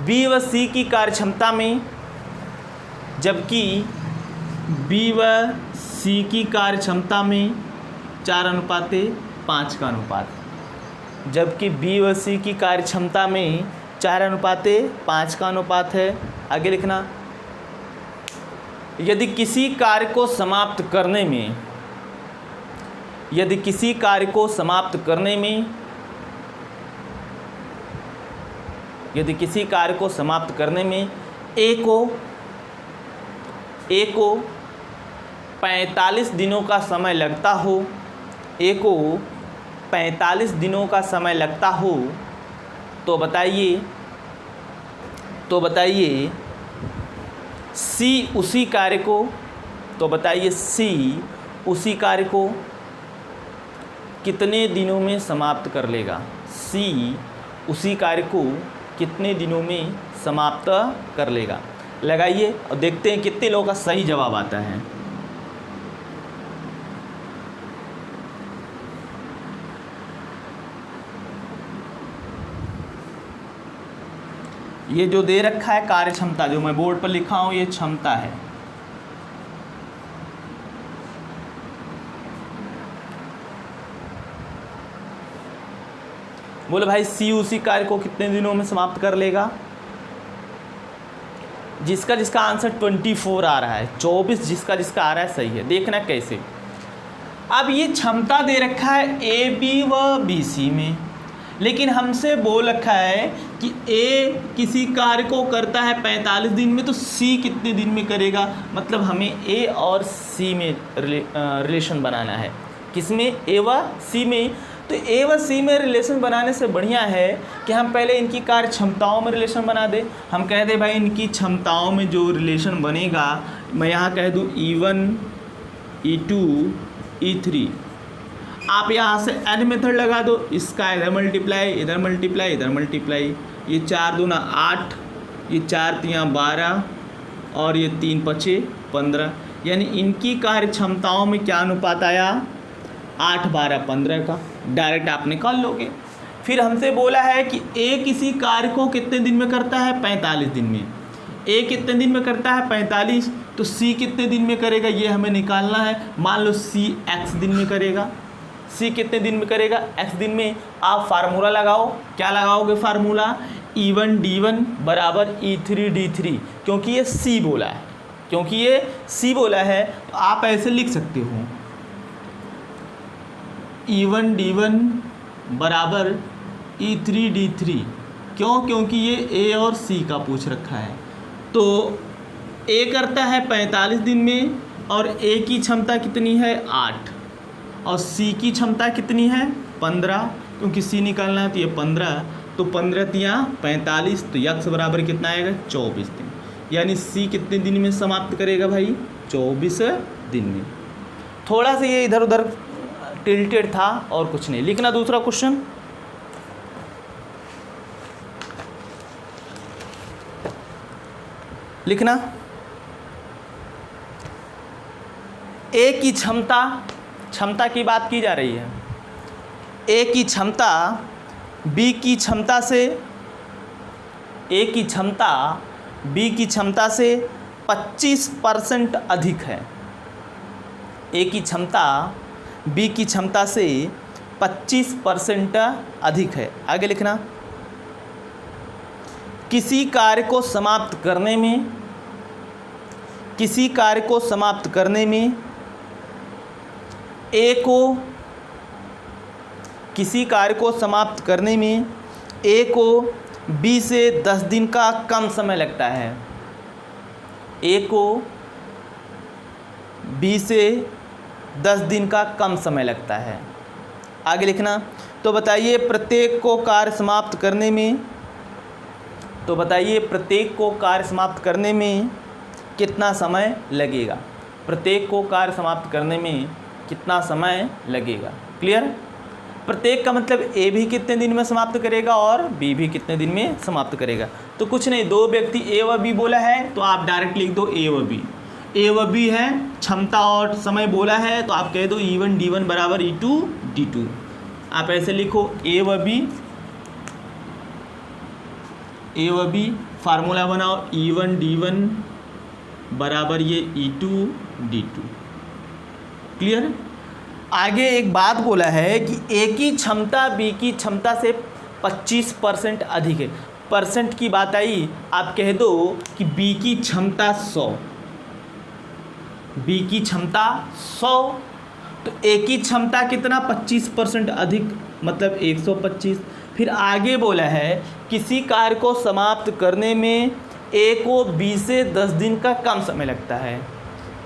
बी व सी की कार्यक्षमता में 4:5 का अनुपात है। जबकि बी व सी की कार्यक्षमता में 4:5 का अनुपात है। आगे लिखना। यदि किसी कार्य को समाप्त करने में ए को 45 दिनों का समय लगता हो, तो बताइए सी उसी कार्य को कितने दिनों में समाप्त कर लेगा। सी उसी कार्य को कितने दिनों में समाप्त कर लेगा। लगाइए और देखते हैं कितने लोगों का सही जवाब आता है। ये जो दे रखा है कार्य क्षमता, जो मैं बोर्ड पर लिखा हूं, ये क्षमता है। बोले भाई सी उसी कार्य को कितने दिनों में समाप्त कर लेगा। जिसका आंसर 24 आ रहा है, 24 जिसका आ रहा है सही है। देखना कैसे। अब ये क्षमता दे रखा है ए बी व बी सी में, लेकिन हमसे बोल रखा है कि ए किसी कार्य को करता है 45 दिन में, तो सी कितने दिन में करेगा। मतलब हमें ए और सी में रिलेशन बनाना है। किसमें? ए व सी में। तो ए व सी में रिलेशन बनाने से बढ़िया है कि हम पहले इनकी कार्य क्षमताओं में रिलेशन बना दें। हम कह दें भाई इनकी क्षमताओं में जो रिलेशन बनेगा, मैं यहाँ कह दूँ E1 E2 E3। आप यहाँ से एड मेथड लगा दो, इसका इधर मल्टीप्लाई, इधर मल्टीप्लाई, इधर मल्टीप्लाई। ये 4 दूना 8, ये 4 तियाँ 12 और ये 3 पचे 15, यानी इनकी कार्य क्षमताओं में क्या अनुपात आया, 8 12 15 का। डायरेक्ट आप निकाल लोगे। फिर हमसे बोला है कि ए किसी कार्य को कितने दिन में करता है, 45 दिन में। ए कितने दिन में करता है, 45, तो सी कितने दिन में करेगा ये हमें निकालना है। मान लो सी x दिन में करेगा, सी कितने दिन में करेगा, x दिन में। आप फार्मूला लगाओ, क्या लगाओगे फार्मूला, E1 D1 बराबर E3 D3, क्योंकि ये सी बोला है, क्योंकि ये सी बोला है तो आप ऐसे लिख सकते हो E1 D1 बराबर E3 D3। क्यों, क्योंकि ये ए और सी का पूछ रखा है। तो ए करता है 45 दिन में और ए की क्षमता कितनी है, 8, और सी की क्षमता कितनी है, 15, क्योंकि सी निकालना है तो ये 15, तो 15 तियाँ 45, तो यक्स बराबर कितना आएगा, 24 दिन। यानी सी कितने दिन में समाप्त करेगा भाई, 24 दिन में। थोड़ा सा ये इधर उधर टिल्टेड था और कुछ नहीं। लिखना दूसरा क्वेश्चन। लिखना ए की क्षमता की बात की जा रही है। ए की क्षमता बी की क्षमता से, ए की क्षमता बी की क्षमता से 25% अधिक है। ए की क्षमता बी की क्षमता से 25% अधिक है। आगे लिखना, किसी कार्य को समाप्त करने में, किसी कार्य को समाप्त करने में ए को, किसी कार्य को समाप्त करने में ए को बी से 10 दिन का कम समय लगता है। ए को बी से 10 दिन का कम समय लगता है। आगे लिखना, तो बताइए प्रत्येक को कार्य समाप्त करने में, तो बताइए प्रत्येक को कार्य समाप्त करने में कितना समय लगेगा, प्रत्येक को कार्य समाप्त करने में कितना समय लगेगा। क्लियर। प्रत्येक का मतलब ए भी कितने दिन में समाप्त करेगा और बी भी कितने दिन में समाप्त करेगा। तो कुछ नहीं, दो व्यक्ति ए व बी बोला है तो आप डायरेक्ट लिख दो ए व बी। ए व बी है, क्षमता और समय बोला है तो आप कह दो E1 D1 बराबर E2 D2। आप ऐसे लिखो ए व बी, ए व बी, फार्मूला बनाओ E1 D1 बराबर ये E2 D2। क्लियर। आगे एक बात बोला है कि ए की क्षमता बी की क्षमता से 25% अधिक है। परसेंट की बात आई, आप कह दो कि बी की क्षमता 100, बी की क्षमता 100, तो ए की क्षमता कितना, 25% अधिक, मतलब 125। फिर आगे बोला है किसी कार्य को समाप्त करने में ए को बी से 10 दिन का कम समय लगता है।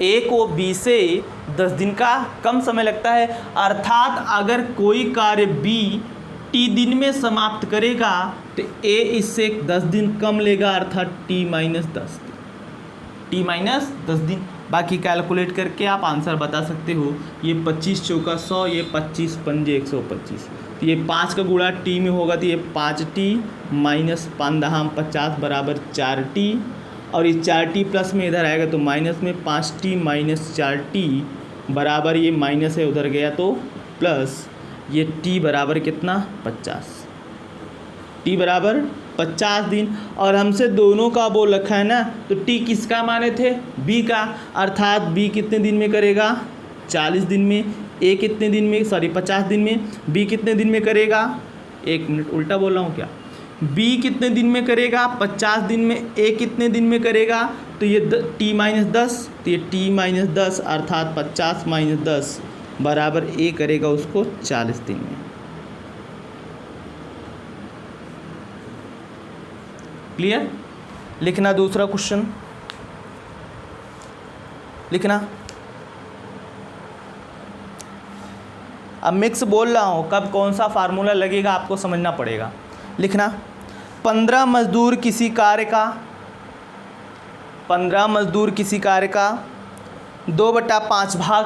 ए को बी से 10 दिन का कम समय लगता है, अर्थात अगर कोई कार्य बी टी दिन में समाप्त करेगा तो ए इससे 10 दिन कम लेगा, अर्थात टी माइनस 10 दिन। बाकी कैलकुलेट करके आप आंसर बता सकते हो। ये 25 चौका 100, ये 25 पंजे 125, तो ये 5 का गुणा टी में होगा तो ये 5t माइनस 5 दहाम 50 बराबर 4t, और ये 4t प्लस में इधर आएगा तो माइनस में 5t माइनस 4t बराबर, ये माइनस है उधर गया तो प्लस, ये t बराबर कितना, 50। t बराबर 50 दिन। और हमसे दोनों का बोल रखा है ना, तो t किसका माने थे, b का, अर्थात b कितने दिन में करेगा, 40 दिन में। a कितने दिन में, सॉरी 50 दिन में। b कितने दिन में करेगा, 1 मिनट उल्टा बोल रहा हूँ क्या, b कितने दिन में करेगा, 50 दिन में। a कितने दिन में करेगा, तो ये t माइनस 10, तो ये t माइनस 10 अर्थात 50 माइनस 10 बराबर a करेगा उसको 40 दिन में। क्लियर। लिखना दूसरा क्वेश्चन। लिखना अब मिक्स बोल रहा हूँ, कब कौन सा फार्मूला लगेगा आपको समझना पड़ेगा। लिखना 15 मजदूर किसी कार्य का 2/5 भाग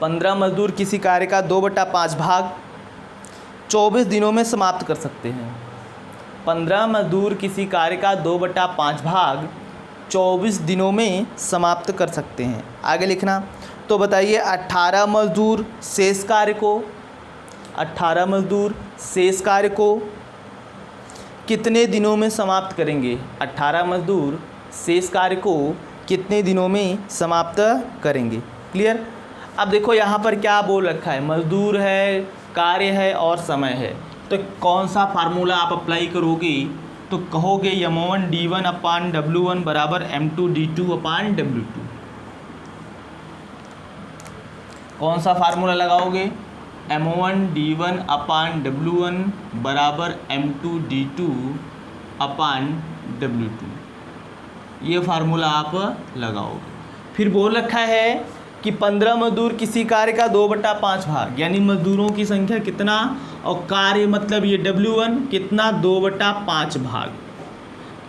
15 मजदूर किसी कार्य का 2/5 भाग 24 दिनों में समाप्त कर सकते हैं। 15 मजदूर किसी कार्य का 2/5 भाग 24 दिनों में समाप्त कर सकते हैं। आगे लिखना, तो बताइए 18 मजदूर शेष कार्य को कितने दिनों में समाप्त करेंगे। 18 मजदूर शेष कार्य को कितने दिनों में समाप्त करेंगे। क्लियर। अब देखो यहाँ पर क्या बोल रखा है, मजदूर है, कार्य है और समय है, तो कौन सा फार्मूला आप अप्लाई करोगे, तो कहोगे m1 d1 अपान w1 बराबर m2 d2 अपान w2। कौन सा फार्मूला लगाओगे, m1 d1 अपान w1 बराबर m2 d2 अपान w2, ये फार्मूला आप लगाओगे। फिर बोल रखा है कि 15 मजदूर किसी कार्य का 2/5 भाग, यानी मजदूरों की संख्या कितना और कार्य मतलब ये W1 कितना 2/5 भाग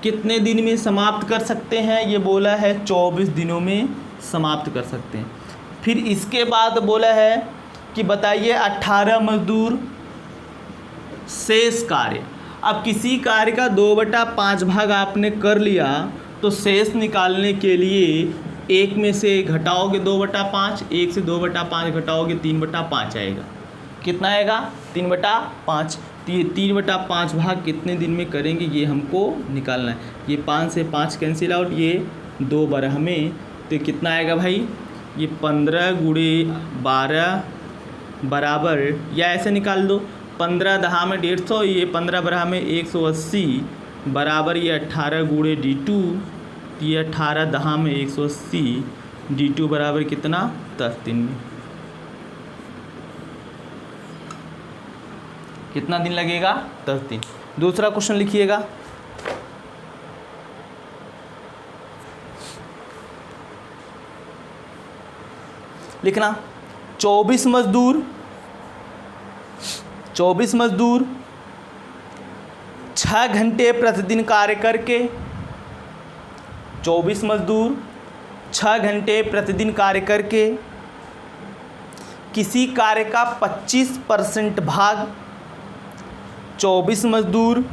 कितने दिन में समाप्त कर सकते हैं, ये बोला है 24 दिनों में समाप्त कर सकते हैं। फिर इसके बाद बोला है कि बताइए 18 मजदूर शेष कार्य। अब किसी कार्य का 2/5 भाग आपने कर लिया तो शेष निकालने के लिए एक में से घटाओगे 2/5, एक से 2/5 घटाओगे 3/5 आएगा। कितना आएगा 3/5। तो ये 3/5 भाग कितने दिन में करेंगे ये हमको निकालना है। ये 5 से 5 कैंसिल आउट, ये 2 बारह में, तो कितना आएगा भाई, ये 15 गुणे 12 बराबर, या ऐसे निकाल दो 15 दहा में 150, ये 15 बरहा में 180 बराबर ये 18 गुणे d2, ये 18 दहा में 180 d2 बराबर कितना 10 दिन में। कितना दिन लगेगा 10 दिन। दूसरा क्वेश्चन लिखिएगा, लिखना 24 मजदूर 6 घंटे प्रतिदिन कार्य करके 24 मजदूर 6 घंटे प्रतिदिन कार्य करके किसी कार्य का 25% भाग 24 मजदूर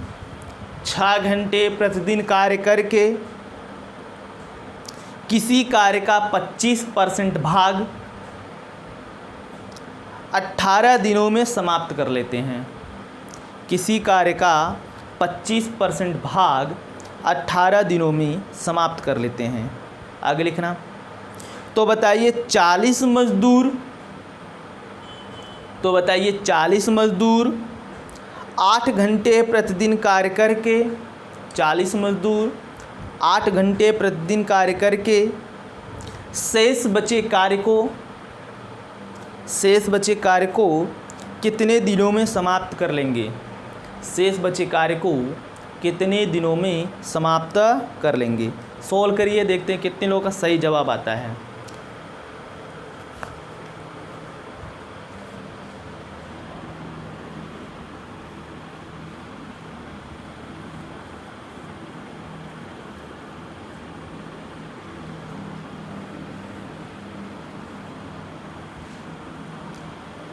6 घंटे प्रतिदिन कार्य करके किसी कार्य का 25% भाग 18 दिनों में समाप्त कर लेते हैं। किसी कार्य का 25% भाग 18 दिनों में समाप्त कर लेते हैं। आगे लिखना, तो बताइए 40 मजदूर 8 घंटे प्रतिदिन कार्य करके 40 मजदूर 8 घंटे प्रतिदिन कार्य करके शेष बचे कार्य को कितने दिनों में समाप्त कर लेंगे। शेष बचे कार्य को कितने दिनों में समाप्त कर लेंगे। सोल्व करिए, देखते हैं कितने लोगों का सही जवाब आता है।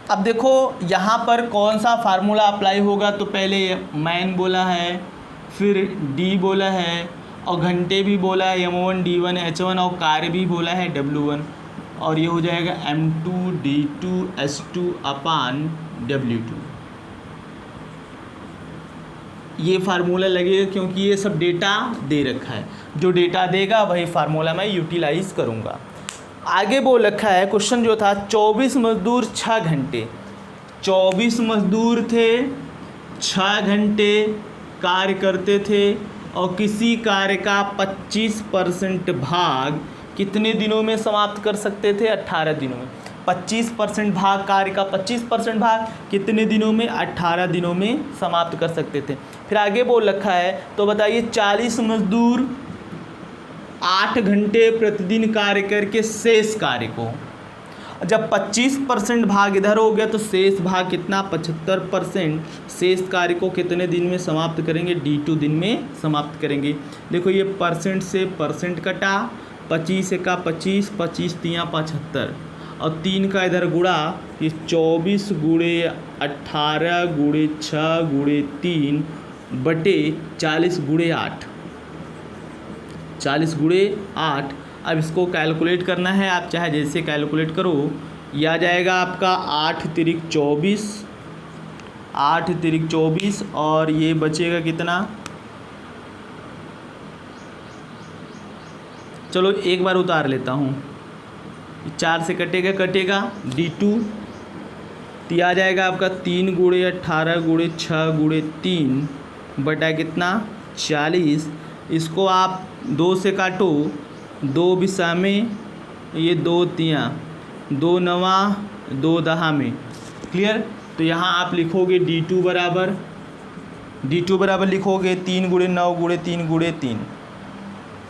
अब देखो यहाँ पर कौन सा फार्मूला अप्लाई होगा, तो पहले मैन बोला है, फिर डी बोला है और घंटे भी बोला है m1 d1 h1 और कार्य भी बोला है w1, और ये हो जाएगा m2 d2 h2 अपान w2। ये फार्मूला लगेगा क्योंकि ये सब डेटा दे रखा है, जो डेटा देगा वही फार्मूला मैं यूटिलाइज करूँगा। आगे बोल रखा है क्वेश्चन जो था 24 मजदूर 6 घंटे, 24 मजदूर थे 6 घंटे कार्य करते थे और किसी कार्य का 25% भाग कितने दिनों में समाप्त कर सकते थे, 18 दिनों में। 25% भाग, कार्य का 25% भाग कितने दिनों में, 18 दिनों में समाप्त कर सकते थे। फिर आगे बोल रखा है, तो बताइए 40 मजदूर 8 घंटे प्रतिदिन कार्य करके शेष कार्य को, जब 25% भाग इधर हो गया तो शेष भाग कितना 75%। शेष कार्य को कितने दिन में समाप्त करेंगे, D2 दिन में समाप्त करेंगे। देखो ये परसेंट से परसेंट कटा, 25 का 25, 25 तियाँ 75 और 3 का इधर गुणा, ये 24 गुणे 18 गुणे 6 गुणे 3 बटे 40 गुणे 8, 40 गुणे 8। अब इसको कैलकुलेट करना है, आप चाहे जैसे कैलकुलेट करो। ये आ जाएगा आपका 8 तिरिक 24, 8 तिरिक 24 और ये बचेगा कितना, चलो एक बार उतार लेता हूँ। 4 से कटेगा D2, तो आ जाएगा आपका 3 गुणे 18 गुणे 6 गुणे 3 बटा कितना 40। इसको आप 2 से काटो, 2 बिसा में, ये 2 तियाँ 2 नवा 2 दहा में, क्लियर। तो यहाँ आप लिखोगे D2 बराबर लिखोगे 3 गुणे 9 गुणे 3 गुणे 3,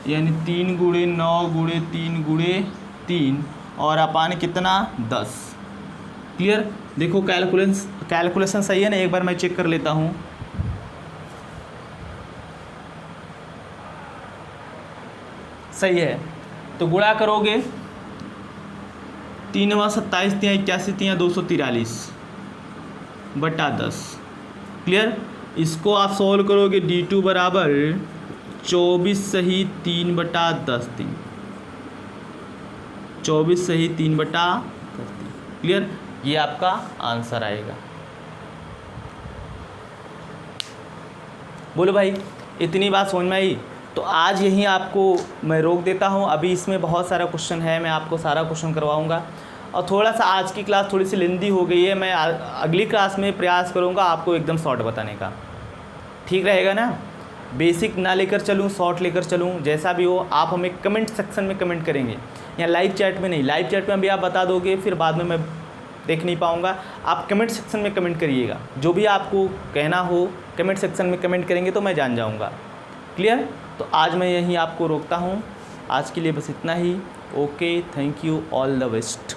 यानी 3 गुणे 9 गुणे 3 गुणे 3 और अपान कितना 10, क्लियर। देखो कैलकुलेशन सही है ना, एक बार मैं चेक कर लेता हूँ। सही है, तो गुणा करोगे 3 × 27 × 81 × 243 बटा 10, क्लियर। इसको आप सॉल्व करोगे D2 बराबर 24 सही 3 बटा 10 3, 24 सही 3 बटा 10 3, क्लियर। ये आपका आंसर आएगा। बोलो भाई, इतनी बात समझ में आई? तो आज यहीं आपको मैं रोक देता हूँ। अभी इसमें बहुत सारा क्वेश्चन है, मैं आपको सारा क्वेश्चन करवाऊँगा और थोड़ा सा आज की क्लास थोड़ी सी लेंदी हो गई है। मैं अगली क्लास में प्रयास करूँगा आपको एकदम शॉर्ट बताने का, ठीक रहेगा ना। बेसिक ना लेकर चलूँ, शॉर्ट लेकर चलूँ, जैसा भी हो। आप हमें कमेंट सेक्शन में कमेंट करेंगे, या लाइव चैट में नहीं। लाइव चैट में भी आप बता दोगे, फिर बाद में मैं देख नहीं पाऊँगा। आप कमेंट सेक्शन में कमेंट करिएगा, जो भी आपको कहना हो कमेंट सेक्शन में कमेंट करेंगे तो मैं जान जाऊँगा, क्लियर। तो आज मैं यहीं आपको रोकता हूँ। आज के लिए बस इतना ही। Okay, thank you, all the best.